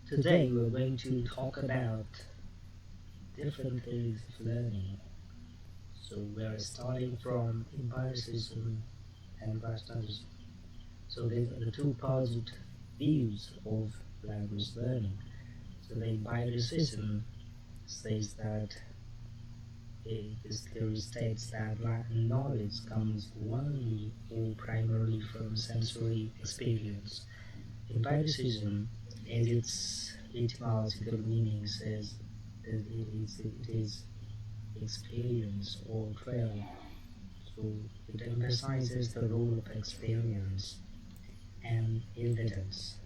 Today we're going to talk about different theories of learning. So we're starting from Empiricism and Rationalism. So these are the two opposite views of language learning. So the Empiricism says that this theory states that knowledge comes only or primarily from sensory experience. Empiricism, as its etymological meaning says, it is experience or trial. So it emphasizes the role of experience and evidence,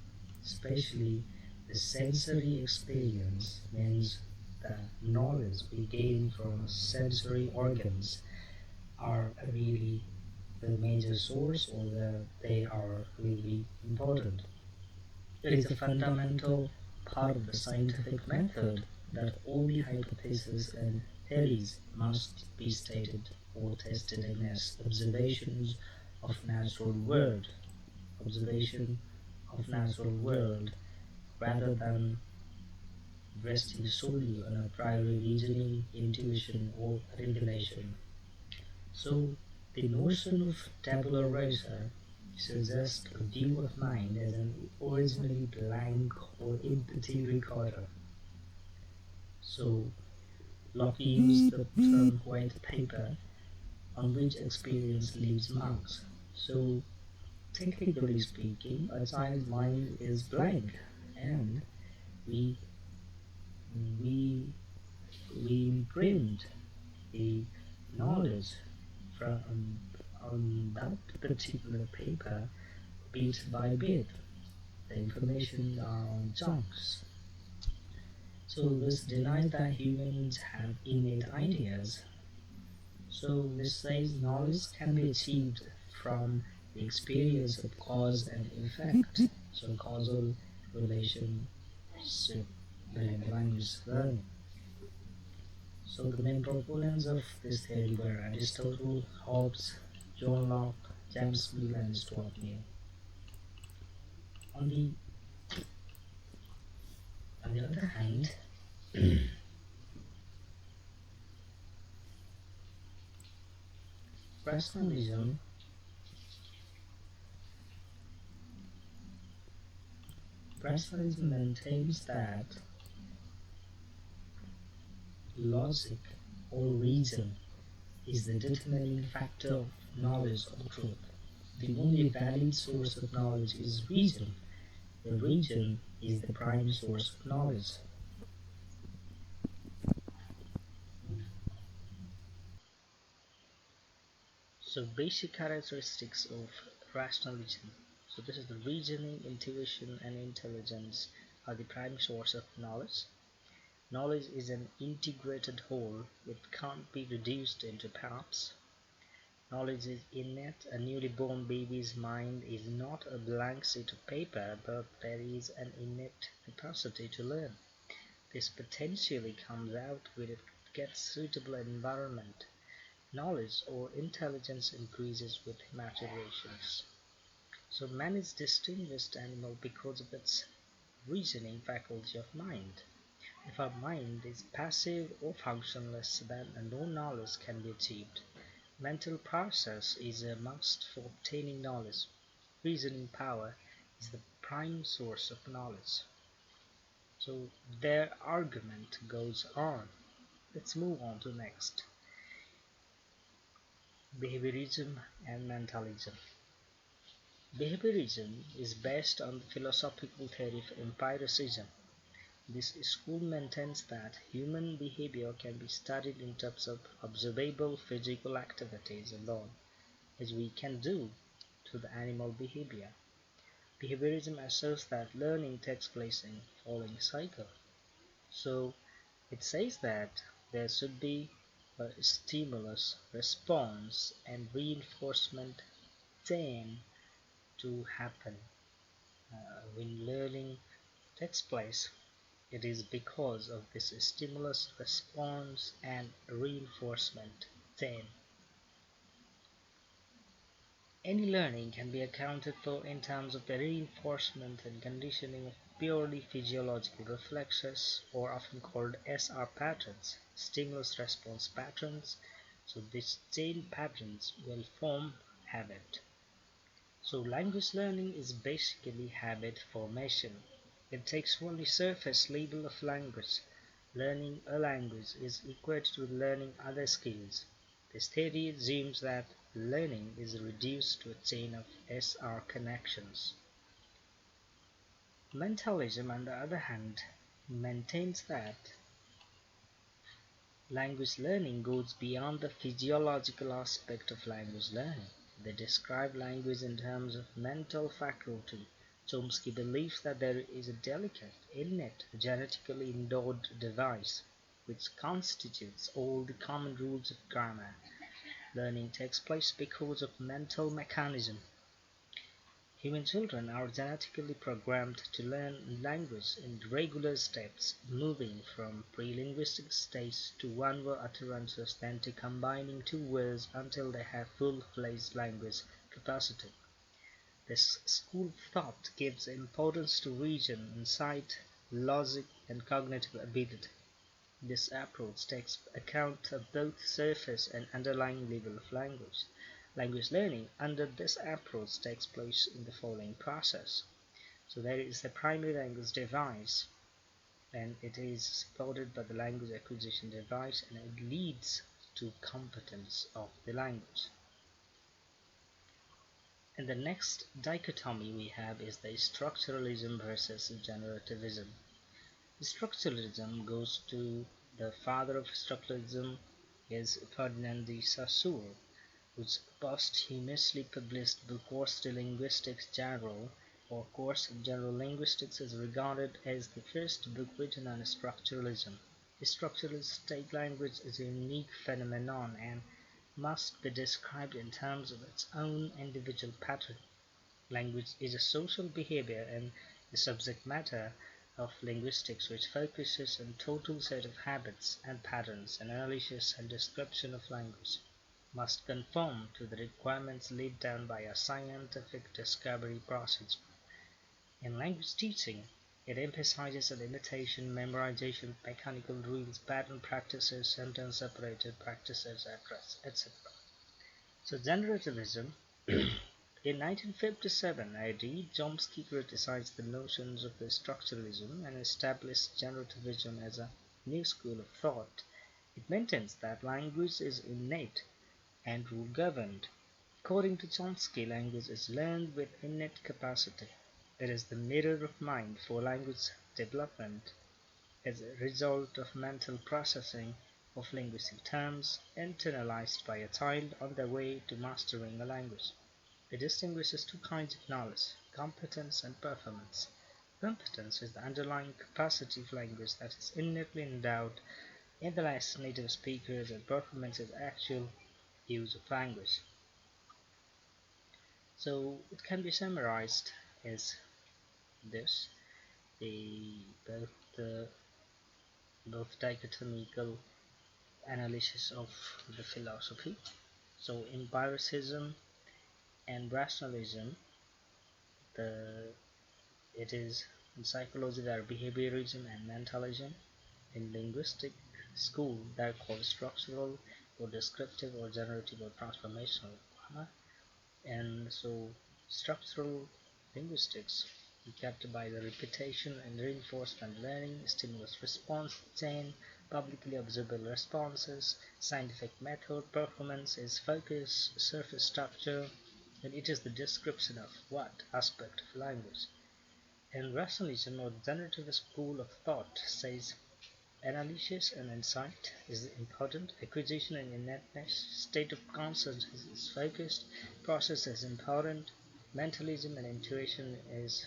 especially the sensory experience means the knowledge we gain from sensory organs are really the major source, or they are really important. It is a fundamental part of the scientific method that all the hypotheses and theories must be stated or tested against observation of natural world, rather than resting solely on a priori reasoning, intuition, or revelation. So, the notion of tabula rasa suggests a view of mind as an originally blank or empty recorder. So, Locke used the term white paper on which experience leaves marks. So, technically speaking, a child's mind is blank, and we we we imprint the knowledge from on that particular paper bit by bit. The information are on chunks. So this denies that humans have innate ideas. So this says knowledge can be achieved from the experience of cause and effect. So causal relationship in language learning. So the main proponents of this theory were Aristotle, Hobbes, John Locke, James Mill, and Stuart Mill. On the other hand, Rationalism maintains that logic or reason is the determining factor of knowledge or truth. The only valid source of knowledge is reason. The reason is the prime source of knowledge. So basic characteristics of rationalism. So this is the reasoning, intuition, and intelligence are the prime source of knowledge. Knowledge is an integrated whole. It can't be reduced into parts. Knowledge is innate. A newly born baby's mind is not a blank sheet of paper, but there is an innate capacity to learn. This potentially comes out when it gets suitable environment. Knowledge or intelligence increases with maturations. So man is distinguished animal because of its reasoning faculty of mind. If our mind is passive or functionless, then no knowledge can be achieved. Mental process is a must for obtaining knowledge. Reasoning power is the prime source of knowledge. So their argument goes on. Let's move on to next. Behaviorism and Mentalism. Behaviorism is based on the philosophical theory of empiricism. This school maintains that human behavior can be studied in terms of observable physical activities alone, as we can do to the animal behavior. Behaviorism asserts that learning takes place in following cycle. So it says that there should be a stimulus, response, and reinforcement chain to happen. When learning takes place, it is because of this stimulus, response, and reinforcement chain. Any learning can be accounted for in terms of the reinforcement and conditioning of purely physiological reflexes, or often called SR patterns, stimulus-response patterns. So these chain patterns will form habit. So language learning is basically habit formation. It takes only surface level of language. Learning a language is equated to learning other skills. This theory assumes that learning is reduced to a chain of SR connections. Mentalism, on the other hand, maintains that language learning goes beyond the physiological aspect of language learning. They describe language in terms of mental faculty. Chomsky believes that there is a delicate, innate, genetically endowed device which constitutes all the common rules of grammar. Learning takes place because of mental mechanism. Human children are genetically programmed to learn language in regular steps, moving from pre-linguistic stages to one-word utterances, then to combining two words until they have full-fledged language capacity. This school of thought gives importance to reason, insight, logic, and cognitive ability. This approach takes account of both surface and underlying level of language. Language learning under this approach takes place in the following process. So there is the primary language device, and it is supported by the language acquisition device, and it leads to competence of the language. And the next dichotomy we have is the structuralism versus generativism. Structuralism goes to the father of structuralism is Ferdinand de Saussure, whose posthumously published book Course de Linguistiques Generale, or Course in General Linguistics, is regarded as the first book written on structuralism. Structuralists take language as a unique phenomenon and must be described in terms of its own individual pattern. Language is a social behavior and the subject matter of linguistics, which focuses on a total set of habits and patterns. An analysis and description of language must conform to the requirements laid down by a scientific discovery process. In language teaching, it emphasizes on imitation, memorization, mechanical rules, pattern practices, sentence separated practices, etc. So generativism. In 1957 AD, Chomsky criticized the notions of the structuralism and established generativism as a new school of thought. It maintains that language is innate and rule-governed. According to Chomsky, language is learned with innate capacity. It is the mirror of mind for language development as a result of mental processing of linguistic terms internalized by a child on their way to mastering a language. It distinguishes two kinds of knowledge: competence and performance. Competence is the underlying capacity of language that is innately endowed in the native speakers, and performance is actual use of language. So it can be summarized as this: the both dichotomical analysis of the philosophy. So empiricism and rationalism, the it is in psychology there are behaviorism and mentalism. In linguistic school they are called structural or descriptive or generative or transformational grammar. And so structural linguistics is kept by the repetition and reinforcement learning, stimulus response chain, publicly observable responses, scientific method. Performance is focus, surface structure, and it is the description of what aspect of language. And rationalism, or the generative school of thought, says analysis and insight is important, acquisition and innateness, state of consciousness is focused, process is important, mentalism and intuition is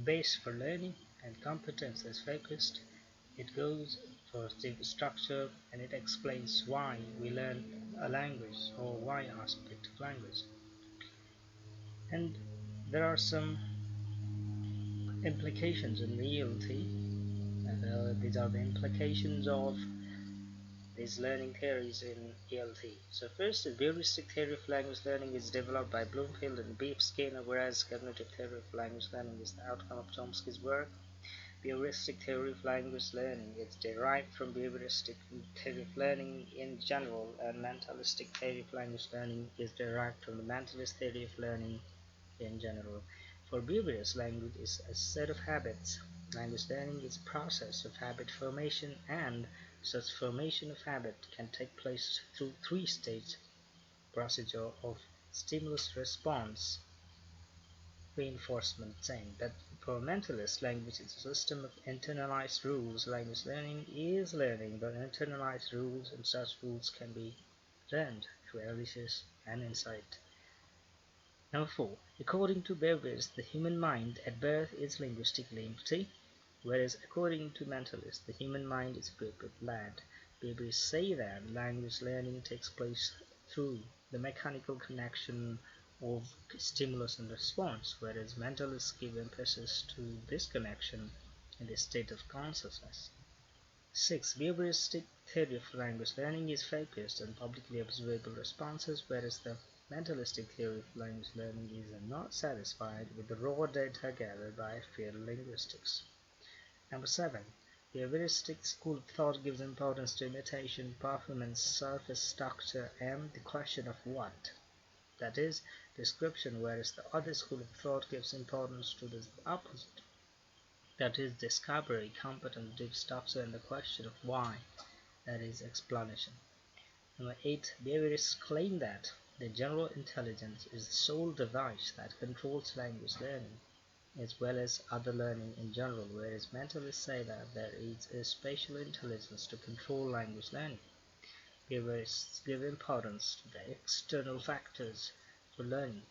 base for learning, and competence is focused. It goes for structure, and it explains why we learn a language or why aspect of language. And there are some implications in reality, and these are the implications of these learning theories in ELT. So first, the behavioristic theory of language learning is developed by Bloomfield and B. F. Skinner, whereas cognitive theory of language learning is the outcome of Chomsky's work. Behavioristic theory of language learning is derived from behavioristic theory of learning in general, and mentalistic theory of language learning is derived from the mentalist theory of learning in general. For behaviorist, language is a set of habits. Language learning is a process of habit formation, and such formation of habit can take place through three-stage procedure of stimulus response reinforcement chain. But for mentalists, language is a system of internalized rules. Language learning is learning but internalized rules, and such rules can be learned through analysis and insight. Number 4. According to Behaviorism, the human mind at birth is linguistically empty, whereas according to mentalists, the human mind is equipped with land. Behaviorists say that language learning takes place through the mechanical connection of stimulus and response, whereas mentalists give emphasis to this connection in the state of consciousness. 6. Behavioristic theory of language learning is focused on publicly observable responses, whereas the mentalistic theory of language learning is not satisfied with the raw data gathered by field linguistics. Number 7. Behavioristic school of thought gives importance to imitation, performance, surface structure, and the question of what, that is, description, whereas the other school of thought gives importance to the opposite, that is, discovery, competence, deep structure, and the question of why, that is, explanation. Number 8. Behaviorists claim that the general intelligence is the sole device that controls language learning, as well as other learning in general, whereas mentalists say that there is a spatial intelligence to control language learning. Behaviorists give importance to the external factors for learning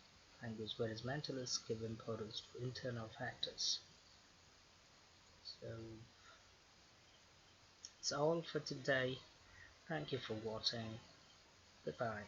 language, whereas mentalists give importance to internal factors. So that's all for today. Thank you for watching. Goodbye.